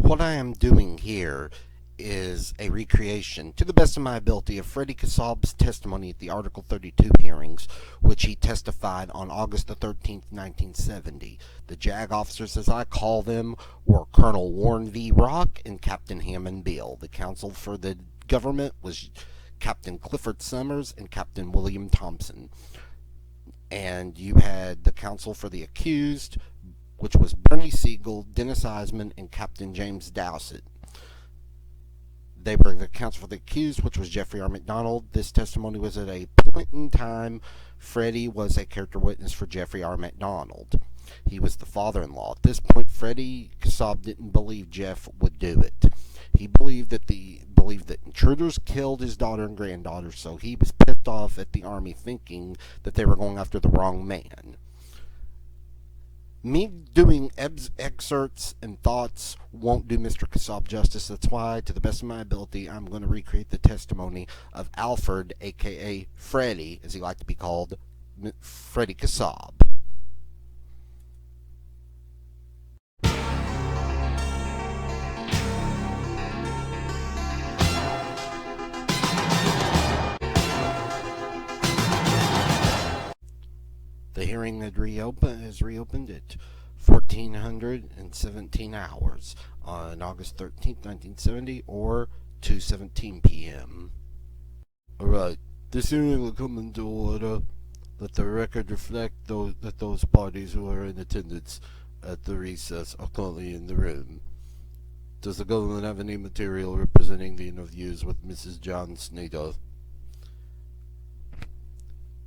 What I am doing here is a recreation, to the best of my ability, of Freddy Kassab's testimony at the Article 32 hearings, which he testified on August the 13th, 1970. The JAG officers, as I call them, were Colonel Warren V. Rock and Captain Hammond Beale. The counsel for the government was Captain Clifford Summers and Captain William Thompson. And you had the counsel for the accused, which was Bernie Siegel, Dennis Eisman, and Captain James Dowsett. They were the counsel for the accused, which was Jeffrey R. MacDonald. This testimony was at a point in time Freddy was a character witness for Jeffrey R. MacDonald. He was the father-in-law. At this point, Freddy Kassab didn't believe Jeff would do it. He believed that intruders killed his daughter and granddaughter, so he was pissed off at the Army, thinking that they were going after the wrong man. Me doing excerpts and thoughts won't do Mr. Kassab justice. That's why, to the best of my ability, I'm going to recreate the testimony of Alfred, a.k.a. Freddy, as he liked to be called, Freddy Kassab. The hearing has reopened at 1417 hours on August 13th, 1970, or 2:17 p.m. Alright, this hearing will come into order. Let the record reflect that those parties who are in attendance at the recess are currently in the room. Does the government have any material representing the interviews with Mrs. John Snyder?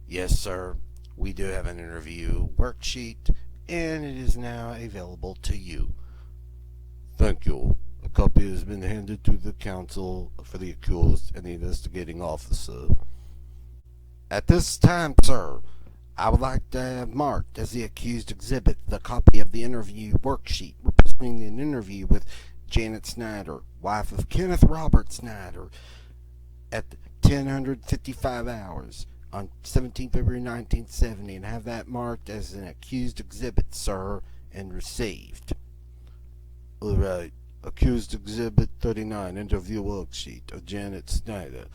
Yes, sir. We do have an interview worksheet, and it is now available to you. Thank you. A copy has been handed to the counsel for the accused and the investigating officer. At this time, sir, I would like to have marked as the accused exhibit the copy of the interview worksheet representing an interview with Janet Snyder, wife of Kenneth Robert Snyder, at 10:55 hours on 17 February 1970, and have that marked as an accused exhibit, sir, and received. Alright, accused exhibit 39, interview worksheet of Janet Snyder,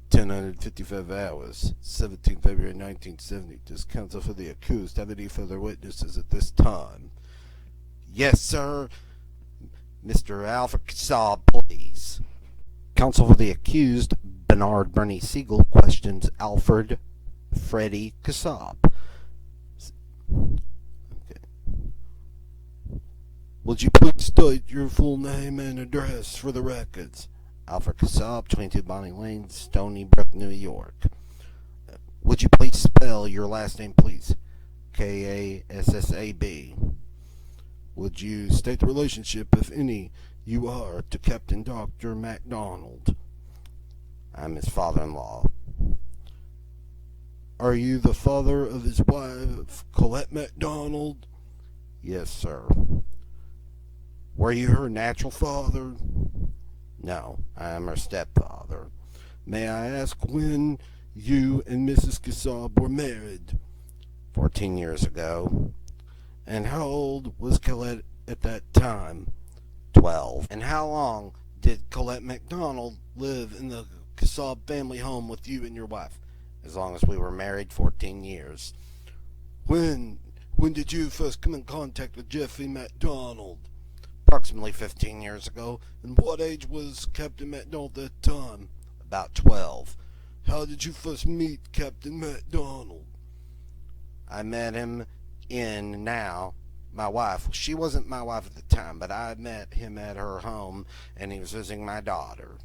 10:55 hours, 17 February 1970. Does counsel for the accused have any further witnesses at this time? Yes, sir. Mr. Alfred Kassab, please. Counsel for the accused, Bernard Bernie Siegel, questions Alfred Freddy Kassab. Okay. Would you please state your full name and address for the records? Alfred Kassab, 22 Bonnie Lane, Stony Brook, New York. Would you please spell your last name, please? Kassab. Would you state the relationship, if any, you are to Captain Dr. MacDonald? I'm his father-in-law. Are you the father of his wife, Colette MacDonald? Yes, sir. Were you her natural father? No, I am her stepfather. May I ask when you and Mrs. Kassab were married? 14 years ago. And how old was Colette at that time? 12. And how long did Colette MacDonald live in the Kassab family home with you and your wife? As long as we were married, 14 years. When did you first come in contact with Jeffrey MacDonald? Approximately 15 years ago. And what age was Captain MacDonald at that time? About 12. How did you first meet Captain MacDonald? I met him my wife. She wasn't my wife at the time, but I met him at her home, and he was visiting my daughter.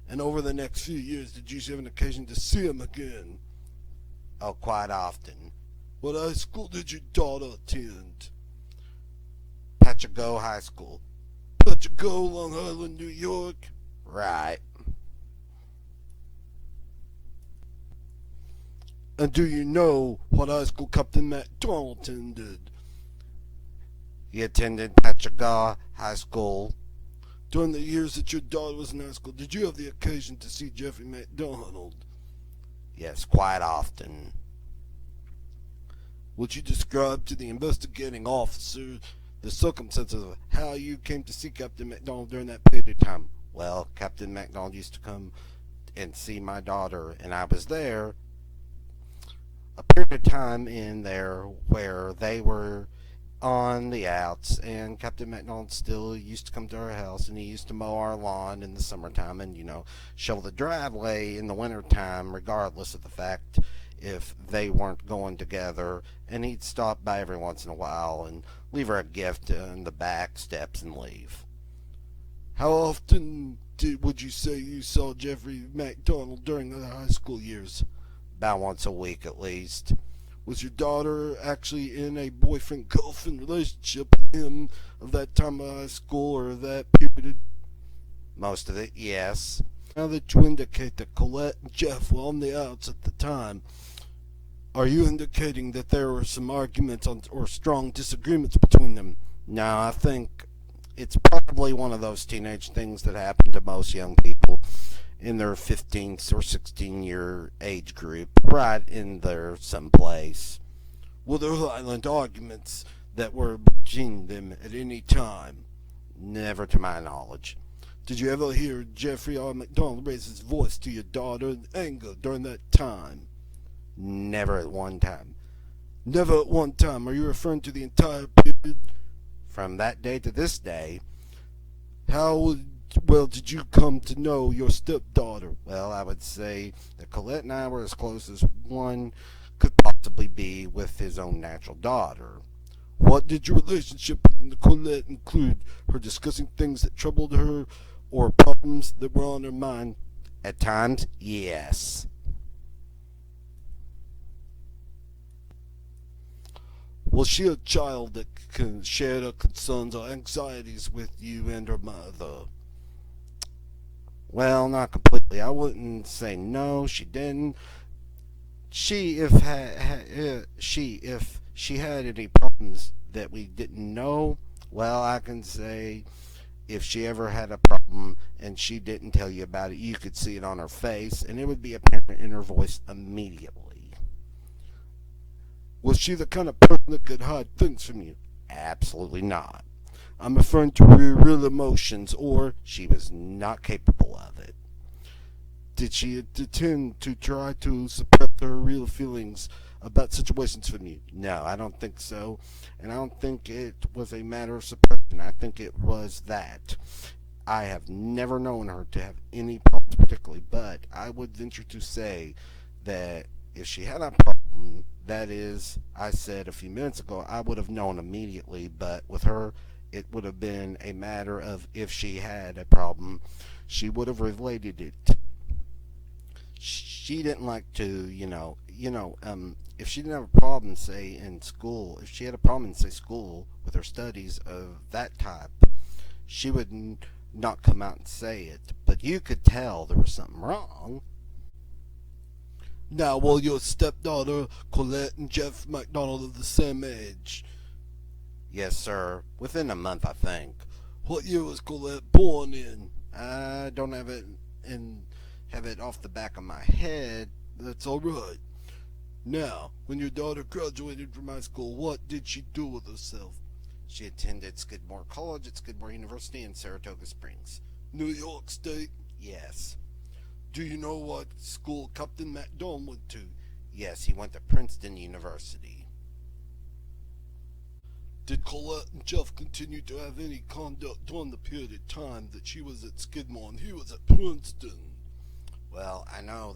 And over the next few years, did you have an occasion to see him again? Oh, quite often. What high school did your daughter attend? Patchago High School. Patchago, Long Island, New York? Right. And do you know what high school Captain MacDonald attended? He attended Patchago High School. During the years that your daughter was in high school, did you have the occasion to see Jeffrey MacDonald? Yes, quite often. Would you describe to the investigating officer The circumstances of how you came to see Captain MacDonald during that period of time. Well, Captain MacDonald used to come and see my daughter, and I was there a period of time in there where they were on the outs, and Captain MacDonald still used to come to our house, and he used to mow our lawn in the summertime and, shovel the driveway in the wintertime, regardless of the fact if they weren't going together. And he'd stop by every once in a while and leave her a gift on the back steps and leave. How often would you say you saw Jeffrey MacDonald during the high school years? About once a week at least. Was your daughter actually in a boyfriend-girlfriend relationship with him of that time of high school or that period? Most of it, yes. Now that you indicate that Colette and Jeff were on the outs at the time, are you indicating that there were some arguments or strong disagreements between them? No, I think it's probably one of those teenage things that happen to most young people in their 15 or 16-year age group, right in there someplace. Were there violent arguments that were between them at any time? Never to my knowledge. Did you ever hear Jeffrey R. MacDonald raise his voice to your daughter in anger during that time? Never at one time. Never at one time. Are you referring to the entire period? From that day to this day. How well did you come to know your stepdaughter? Well, I would say that Colette and I were as close as one could possibly be with his own natural daughter. What did your relationship with Colette include? Her discussing things that troubled her or problems that were on her mind? At times, yes. Was she a child that shared her concerns or anxieties with you and her mother? Well, not completely. I wouldn't say no, she didn't. If she had any problems that we didn't know, well, I can say if she ever had a problem and she didn't tell you about it, you could see it on her face, and it would be apparent in her voice immediately. Was she the kind of person that could hide things from you? Absolutely not. I'm referring to her real emotions, or she was not capable of it. Did she intend to try to suppress her real feelings about situations from you? No, I don't think so. And I don't think it was a matter of suppression. I think it was that. I have never known her to have any problems particularly, but I would venture to say that if she had a problem, that is, I said a few minutes ago, I would have known immediately, but with her, it would have been a matter of if she had a problem, she would have related it. She didn't like to, if she didn't have a problem, say, in school, if she had a problem in, say, school with her studies of that type, she would not come out and say it, but you could tell there was something wrong. Now, will your stepdaughter, Colette, and Jeff MacDonald are the same age? Yes, sir. Within a month, I think. What year was Colette born in? I don't have it off the back of my head. That's all right. Now, when your daughter graduated from high school, what did she do with herself? She attended Skidmore College at Skidmore University in Saratoga Springs. New York State? Yes. Do you know what school Captain MacDonald went to? Yes, he went to Princeton University. Did Colette and Jeff continue to have any conduct during the period of time that she was at Skidmore and he was at Princeton? Well, I know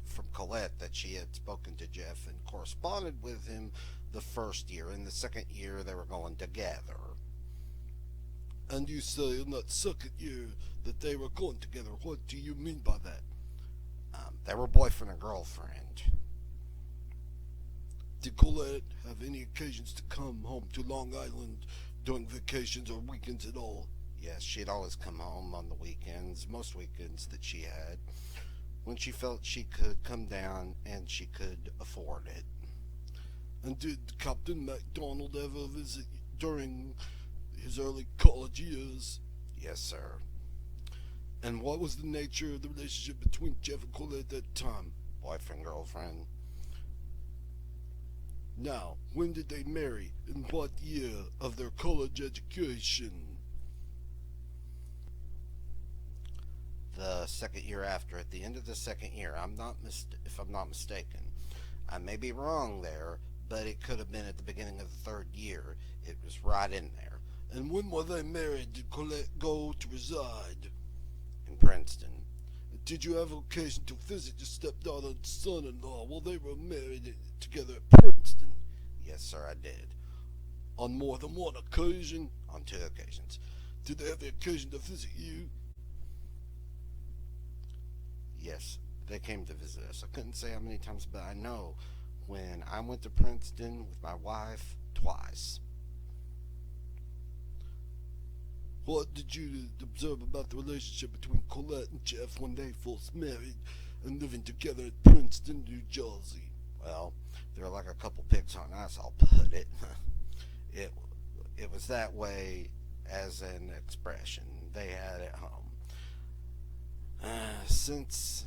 from Colette that she had spoken to Jeff and corresponded with him the first year. In the second year, they were going together. And you say in that second year that they were going together. What do you mean by that? They were boyfriend and girlfriend. Did Colette have any occasions to come home to Long Island during vacations or weekends at all? Yes, she'd always come home on the weekends, most weekends that she had, when she felt she could come down and she could afford it. And did Captain MacDonald ever visit during his early college years? Yes, sir. And what was the nature of the relationship between Jeff and Colette at that time? Boyfriend, girlfriend. Now, when did they marry? In what year of their college education? The second year after, at the end of the second year. If I'm not mistaken. I may be wrong there, but it could have been at the beginning of the third year. It was right in there. And when were they married? Did Colette go to reside? In Princeton. Did you have occasion to visit your stepdaughter and son-in-law while they were married together at Princeton? Yes, sir, I did. On more than one occasion? On two occasions. Did they have the occasion to visit you? Yes, they came to visit us. I couldn't say how many times, but I know when I went to Princeton with my wife, twice. What did you observe about the relationship between Colette and Jeff when they first married and living together at Princeton, New Jersey? Well, they're like a couple pigs on ice, I'll put it. it. It was that way as an expression they had at home. Since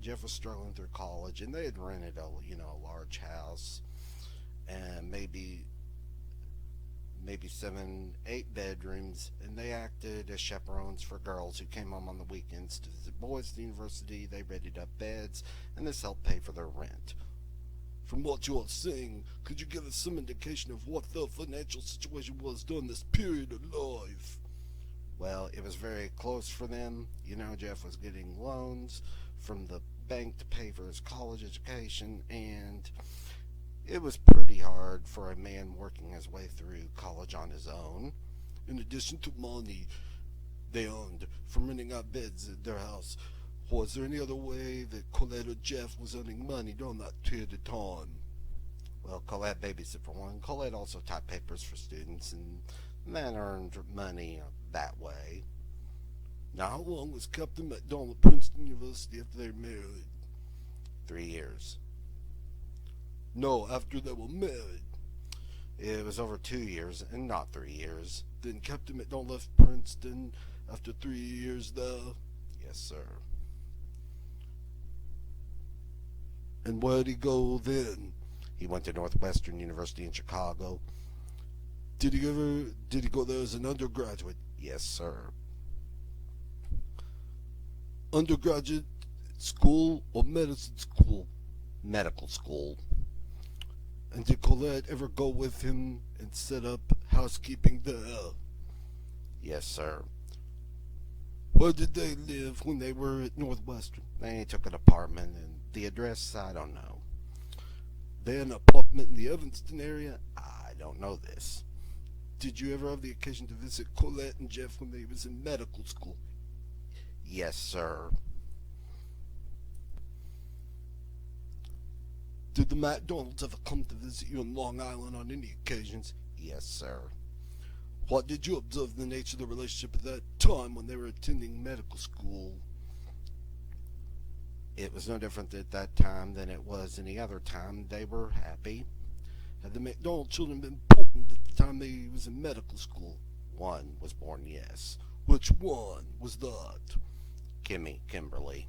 Jeff was struggling through college, and they had rented a large house, and maybe 7, 8 bedrooms, and they acted as chaperones for girls who came home on the weekends to visit boys at the university. They readied up beds, and this helped pay for their rent. From what you are saying, could you give us some indication of what their financial situation was during this period of life? Well, it was very close for them. Jeff was getting loans from the bank to pay for his college education, and it was pretty hard for a man working his way through college on his own. In addition to money they earned from renting out beds at their house, was there any other way that Colette or Jeff was earning money during that period of time? Well, Colette babysit for one. Colette also typed papers for students, and men earned money that way. Now, how long was Captain MacDonald at Princeton University after they were married? 3 years. No, after they were married. It was over 2 years and not 3 years. Then Captain MacDonald left Princeton after 3 years there? Yes, sir. And where did he go then? He went to Northwestern University in Chicago. Did he go there as an undergraduate? Yes, sir. Undergraduate school or medicine school? Medical school. And did Colette ever go with him and set up housekeeping there? Yes, sir. Where did they live when they were at Northwestern? They took an apartment, and the address, I don't know. They had an apartment in the Evanston area? I don't know this. Did you ever have the occasion to visit Colette and Jeff when they was in medical school? Yes, sir. Did the MacDonalds ever come to visit you in Long Island on any occasions? Yes, sir. What did you observe the nature of the relationship at that time when they were attending medical school? It was no different at that time than it was any other time. They were happy. Had the MacDonald children been born at the time they was in medical school? One was born, yes. Which one was that? Kimberly.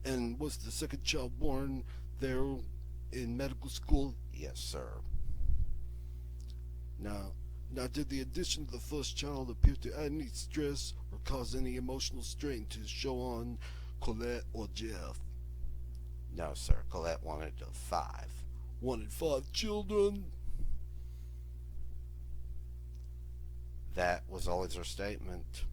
And was the second child born there in medical school? Yes, sir. Now, did the addition of the first child appear to add any stress or cause any emotional strain to show on Colette or Jeff? No, sir. Colette wanted 5. Wanted 5 children? That was always her statement.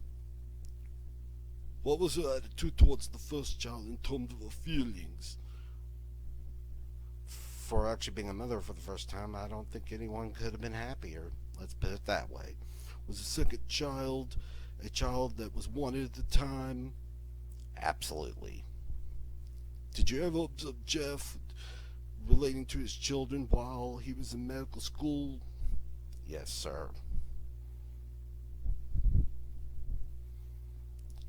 What was her attitude towards the first child in terms of her feelings? For actually being a mother for the first time, I don't think anyone could have been happier. Let's put it that way. Was the second child a child that was wanted at the time? Absolutely. Did you ever observe Jeff relating to his children while he was in medical school? Yes, sir.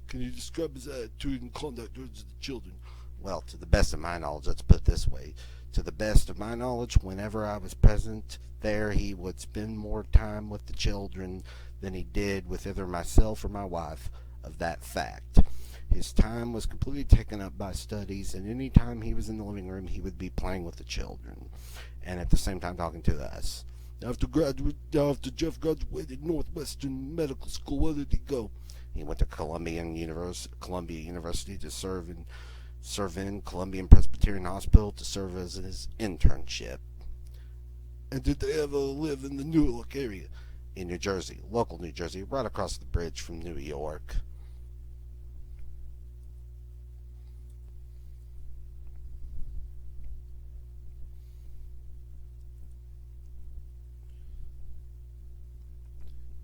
Can you describe his attitude and conduct towards the children? Well, to the best of my knowledge, let's put it this way. To the best of my knowledge, whenever I was present there, he would spend more time with the children than he did with either myself or my wife. Of that fact, His time was completely taken up by studies, and any time he was in the living room, he would be playing with the children, and at the same time talking to us. After Jeff graduated Northwestern Medical School, where did he go? He went to Columbia University to serve in Columbian Presbyterian Hospital to serve as his internship. And did they ever live in the Newark area? In New Jersey, local New Jersey, right across the bridge from New York.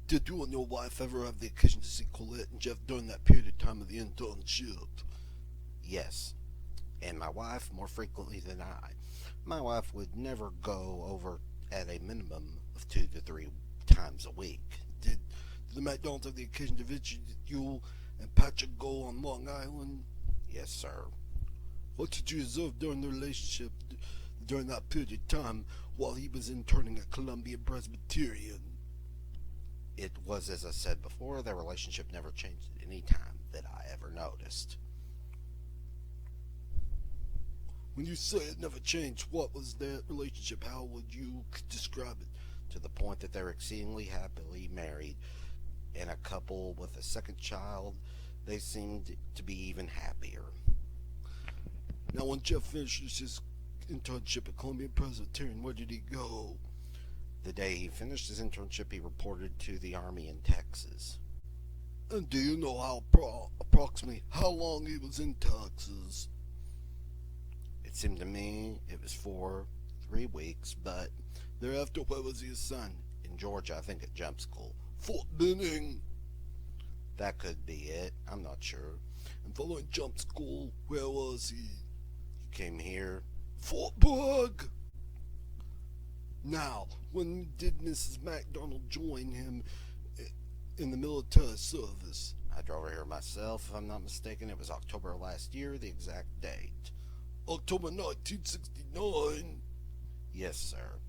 Did you and your wife ever have the occasion to see Colette and Jeff during that period of time of the internship? Yes, and my wife more frequently than I. My wife would never go over at a minimum of 2 to 3 times a week. Did the MacDonalds have the occasion to visit you and Patrick go on Long Island? Yes, sir. What did you observe during the relationship during that period of time while he was interning at Columbia Presbyterian? It was, as I said before, their relationship never changed at any time that I ever noticed. When you say it never changed, what was that relationship? How would you describe it? To the point that they're exceedingly happily married, and a couple with a second child, they seemed to be even happier. Now, when Jeff finished his internship at Columbia Presbyterian, where did he go? The day he finished his internship, he reported to the Army in Texas. And do you know approximately how long he was in Texas? It seemed to me it was for 3 weeks, but thereafter, where was he assigned? In Georgia, I think at jump school. Fort Benning. That could be it. I'm not sure. And following jump school, where was he? He came here. Fort Bragg. Now, when did Mrs. MacDonald join him in the military service? I drove her here myself, if I'm not mistaken. It was October last year, the exact date. October 1969? Yes, sir.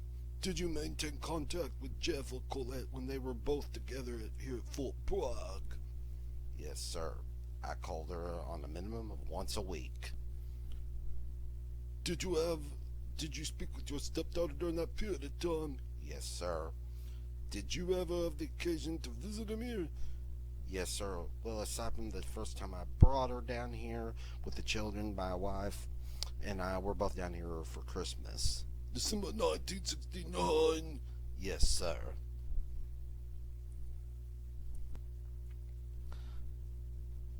Did you maintain contact with Jeff or Colette when they were both together here at Fort Bragg? Yes, sir. I called her on a minimum of once a week. Did you speak with your stepdaughter during that period of time? Yes, sir. Did you ever have the occasion to visit him here? Yes, sir. Well, aside from the first time I brought her down here with the children, my wife and I were both down here for Christmas. December 1969? Yes, sir.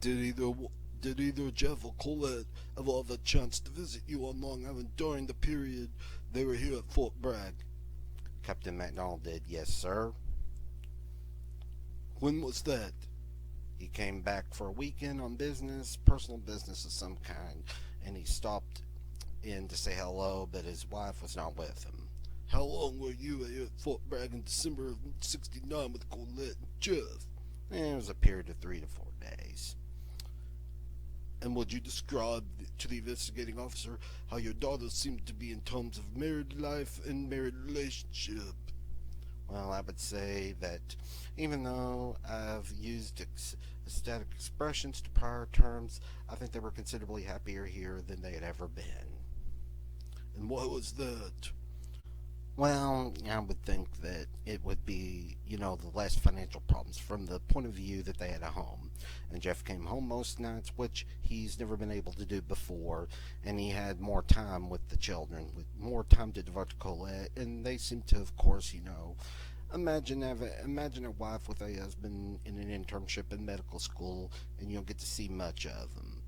Did either Jeff or Colette ever have a chance to visit you on Long Island during the period they were here at Fort Bragg? Captain MacDonald did, yes, sir. When was that? He came back for a weekend on business, personal business of some kind, and he stopped in to say hello, but his wife was not with him. How long were you at Fort Bragg in December of '69 with Colette and Jeff? It was a period of 3 to 4 days. And would you describe to the investigating officer how your daughters seemed to be in terms of married life and married relationship? Well, I would say that even though I've used static expressions to prior terms, I think they were considerably happier here than they had ever been. And why was that? Well, I would think that it would be, the less financial problems from the point of view that they had a home. And Jeff came home most nights, which he's never been able to do before, and he had more time with the children, with more time to devote to Colette, and they seem to, of course, imagine a wife with a husband in an internship in medical school, and you don't get to see much of him.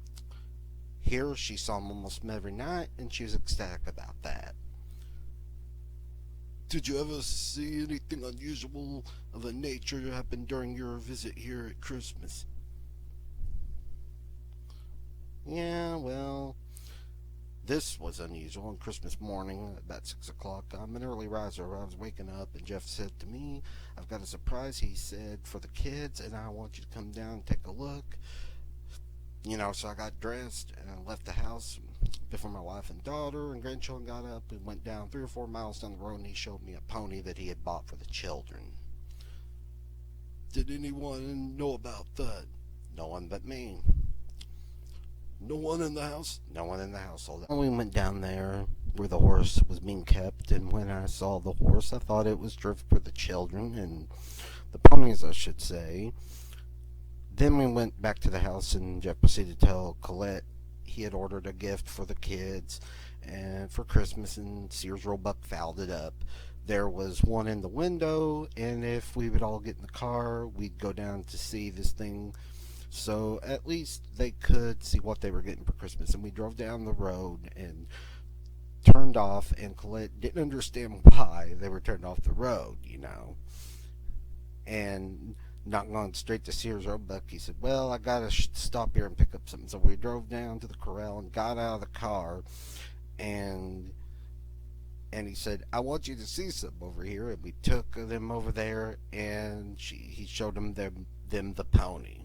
Here, she saw him almost every night, and she was ecstatic about that. Did you ever see anything unusual of a nature happen during your visit here at Christmas? Yeah, well, this was unusual. On Christmas morning, about 6 o'clock, I'm an early riser. I was waking up, and Jeff said to me, I've got a surprise, he said, for the kids, and I want you to come down and take a look. So I got dressed, and I left the house before my wife and daughter and grandchildren got up and went down 3 or 4 miles down the road, and he showed me a pony that he had bought for the children. Did anyone know about that? No one but me. No one in the house? No one in the household. We went down there where the horse was being kept, and when I saw the horse, I thought it was driven for the children and the ponies, I should say. Then we went back to the house, and Jeff proceeded to tell Colette he had ordered a gift for the kids and for Christmas, and Sears Roebuck fouled it up. There was one in the window, and if we would all get in the car, we'd go down to see this thing so at least they could see what they were getting for Christmas. And we drove down the road and turned off, and Colette didn't understand why they were turned off the road, and not going straight to Sears Roebuck. He said, well, I gotta stop here and pick up something. So we drove down to the corral and got out of the car, and he said, I want you to see something over here. And we took them over there, and he showed them the pony.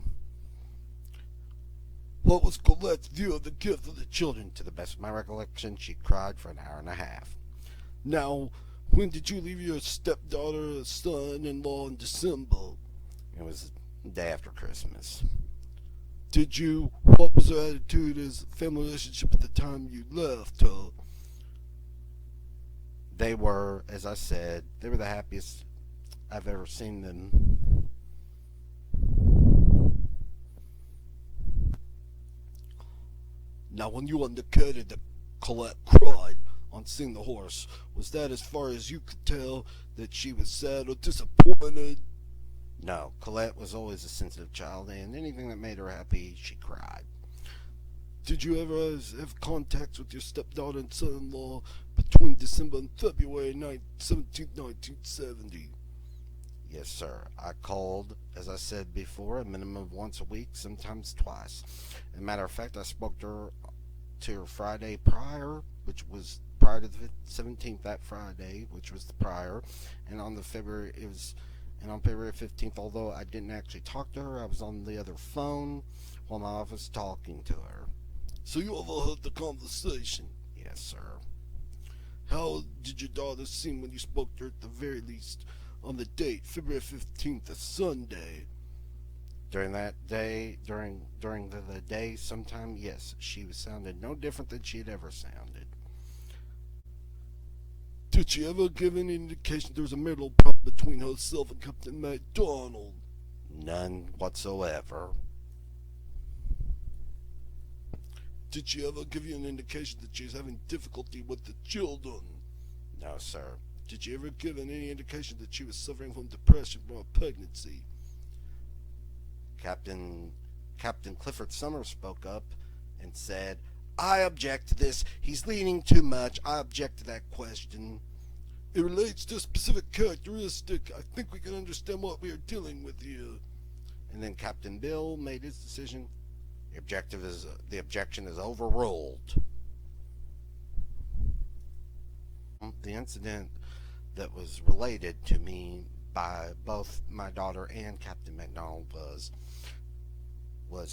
What was Colette's view of the gift of the children? To the best of my recollection, she cried for an hour and a half. Now, when did you leave your stepdaughter, son-in-law in December? It was the day after Christmas. What was her attitude as a family relationship at the time you left her? They were, as I said, they were the happiest I've ever seen them. Now, when you indicated that Colette cried on seeing the horse, was that as far as you could tell that she was sad or disappointed? No, Colette was always a sensitive child, and anything that made her happy, she cried. Did you ever have contacts with your stepdaughter and son-in-law between December and February 17, 1970? Yes, sir. I called, as I said before, a minimum of once a week, sometimes twice. As a matter of fact, I spoke to her Friday prior, which was prior to the 17th, that Friday, which was the prior, and on February 15th, although I didn't actually talk to her, I was on the other phone while my office talking to her. So you overheard the conversation? Yes, sir. How did your daughter seem when you spoke to her at the very least? On the date, February 15th, a Sunday. During that day, during the day sometime, yes, she sounded no different than she had ever sounded. Did she ever give any indication there was a marital problem between herself and Captain MacDonald? None whatsoever. Did she ever give you an indication that she was having difficulty with the children? No, sir. Did you ever give any indication that she was suffering from depression from a pregnancy? Captain Clifford Summers spoke up and said, I object to this. He's leaning too much. I object to that question. It relates to a specific characteristic. I think we can understand what we are dealing with here. And then Captain Bill made his decision. The objection is overruled. The incident that was related to me by both my daughter and Captain MacDonald was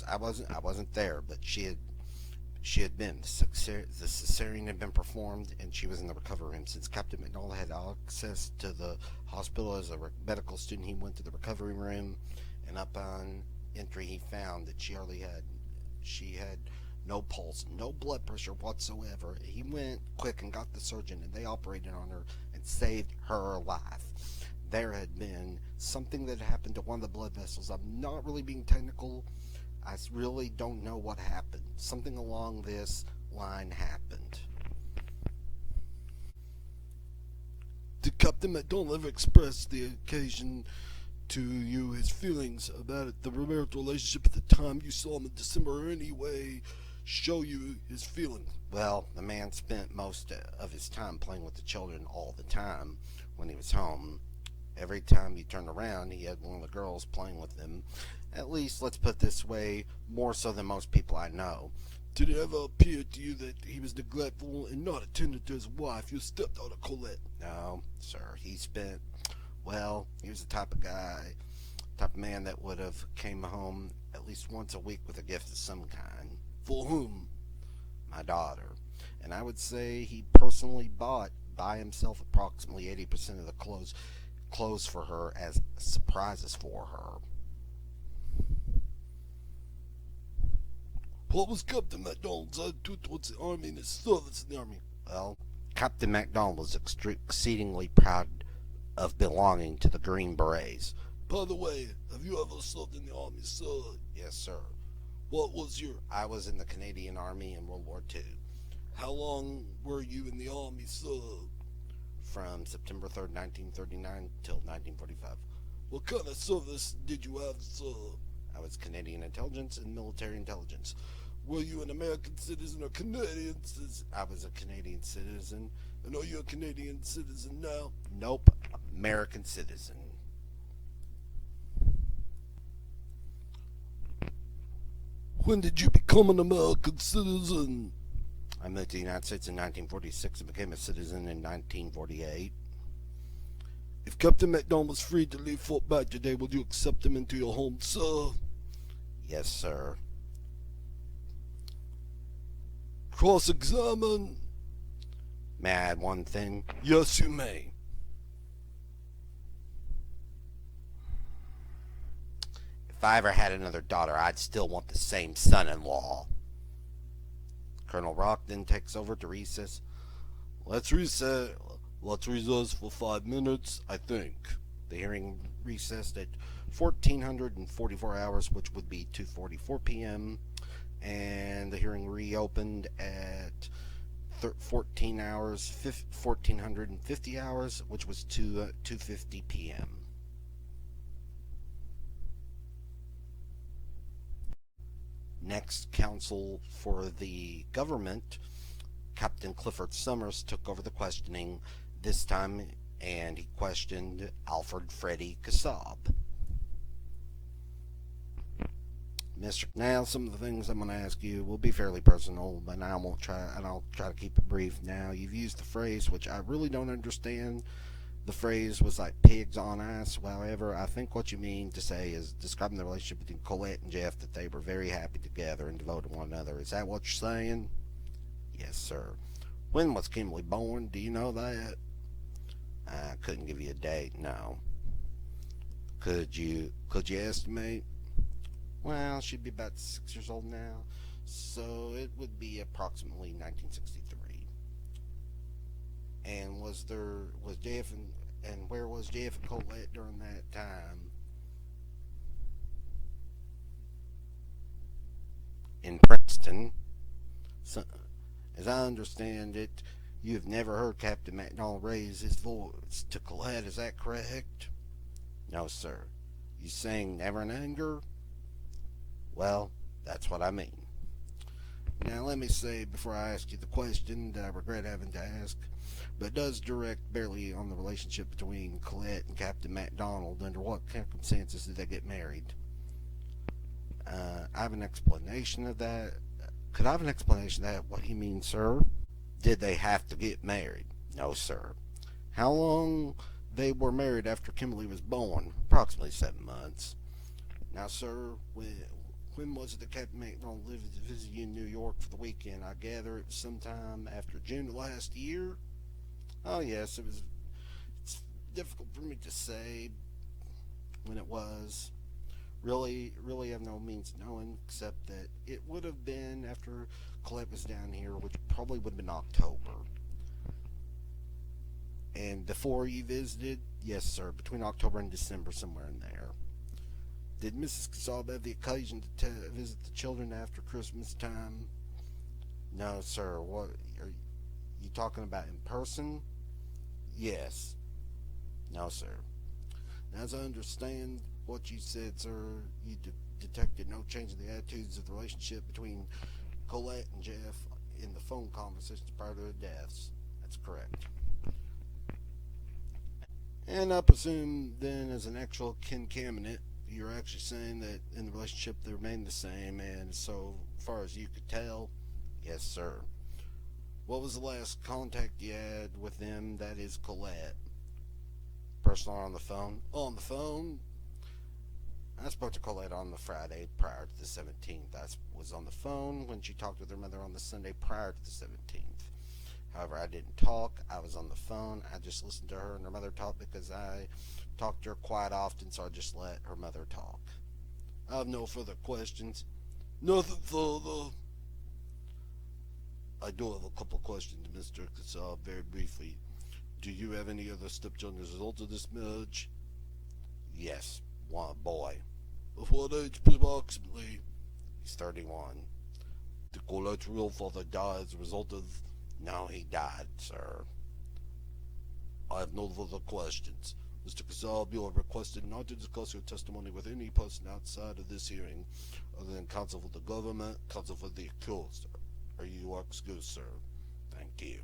I wasn't there, but she had been the cesarean had been performed, and she was in the recovery room. Since Captain MacDonald had access to the hospital as a medical student, he went to the recovery room, and upon entry he found that she had no pulse, no blood pressure whatsoever. He went quick and got the surgeon, and they operated on her and saved her life. There had been something that happened to one of the blood vessels. I'm not really being technical. I really don't know what happened. Something along this line happened. Did Captain MacDonald ever express the occasion to you his feelings about it, the marital relationship at the time you saw him in December, or any way show you his feelings? Well, the man spent most of his time playing with the children all the time when he was home. Every time he turned around, he had one of the girls playing with him. At least, let's put it this way, more so than most people I know. Did it ever appear to you that he was neglectful and not attentive to his wife, your stepdaughter Colette? No, sir. He was the type of man that would have came home at least once a week with a gift of some kind. For whom? My daughter. And I would say he personally bought by himself approximately 80% of the clothes for her as surprises for her. What was Captain MacDonald's attitude towards the Army and his service in the Army? Well, Captain MacDonald was exceedingly proud of belonging to the Green Berets. By the way, have you ever served in the Army, sir? Yes, sir. What was your... I was in the Canadian Army in World War II. How long were you in the Army, sir? From September 3rd, 1939 till 1945. What kind of service did you have, sir? I was Canadian intelligence and military intelligence. Were you an American citizen or Canadian citizen? I was a Canadian citizen. And are you a Canadian citizen now? Nope, American citizen. When did you become an American citizen? I moved to the United States in 1946 and became a citizen in 1948. If Captain MacDonald was free to leave Fort Bragg today, would you accept him into your home, sir? Yes, sir. Cross-examine. May I add one thing? Yes, you may. If I ever had another daughter, I'd still want the same son-in-law. Colonel Rock then takes over to recess. Let's recess for 5 minutes, I think. The hearing recessed at 1444 hours, which would be 2:44 p.m. And the hearing reopened at 1450 hours, which was 2:50 p.m. Next, counsel for the government, Captain Clifford Summers, took over the questioning this time, and he questioned Alfred Freddy Kassab. Now, some of the things I'm going to ask you will be fairly personal, but I'll try to keep it brief. Now, you've used the phrase, which I really don't understand. The phrase was like pigs on ice. However, I think what you mean to say is describing the relationship between Colette and Jeff, that they were very happy together and devoted to one another. Is that what you're saying? Yes, sir. When was Kimberly born? Do you know that? I couldn't give you a date, no. Could you estimate? Well, she'd be about 6 years old now, so it would be approximately 1963. And where was Jeff and Colette during that time? In Princeton. So, as I understand it, you have never heard Captain MacDonald raise his voice to Colette, is that correct? No, sir. You saying never in anger? Well, that's what I mean. Now, let me say before I ask you the question that I regret having to ask, but does direct barely on the relationship between Colette and Captain MacDonald. Under what circumstances did they get married? I have an explanation of that. Could I have an explanation of that? What do you mean, sir? Did they have to get married? No, sir. How long they were married after Kimberly was born? Approximately 7 months. Now, sir, when was it that Captain MacDonald lived to visit you in New York for the weekend? I gather it was sometime after June of last year. Oh, yes, it's difficult for me to say when it was. Really have no means of knowing, except that it would have been after Colette was down here, which probably would have been October. And before you visited? Yes, sir, between October and December, somewhere in there. Did Mrs. Kassab have the occasion to visit the children after Christmas time? No, sir. What are you talking about, in person? Yes. No, sir. As I understand what you said, sir, you detected no change in the attitudes of the relationship between Colette and Jeff in the phone conversations prior to their deaths. That's correct. And I presume then, as an actual concaminant, you're actually saying that in the relationship they remained the same, and so far as you could tell, yes, sir. What was the last contact you had with them, that is Colette? Personal or on the phone? On the phone? I spoke to Colette on the Friday prior to the 17th. I was on the phone when she talked with her mother on the Sunday prior to the 17th. However, I didn't talk. I was on the phone. I just listened to her and her mother talk because I talked to her quite often, so I just let her mother talk. I have no further questions. Nothing further. I do have a couple questions, Mr. Kassab, very briefly. Do you have any other stepchildren as a result of this marriage? Yes, one boy. Of what age, approximately? He's 31. Did Colette's real father die as a result of... No, he died, sir. I have no further questions. Mr. Kassab, you are requested not to discuss your testimony with any person outside of this hearing, other than counsel for the government, counsel for the accused. Are you excused, sir? Thank you.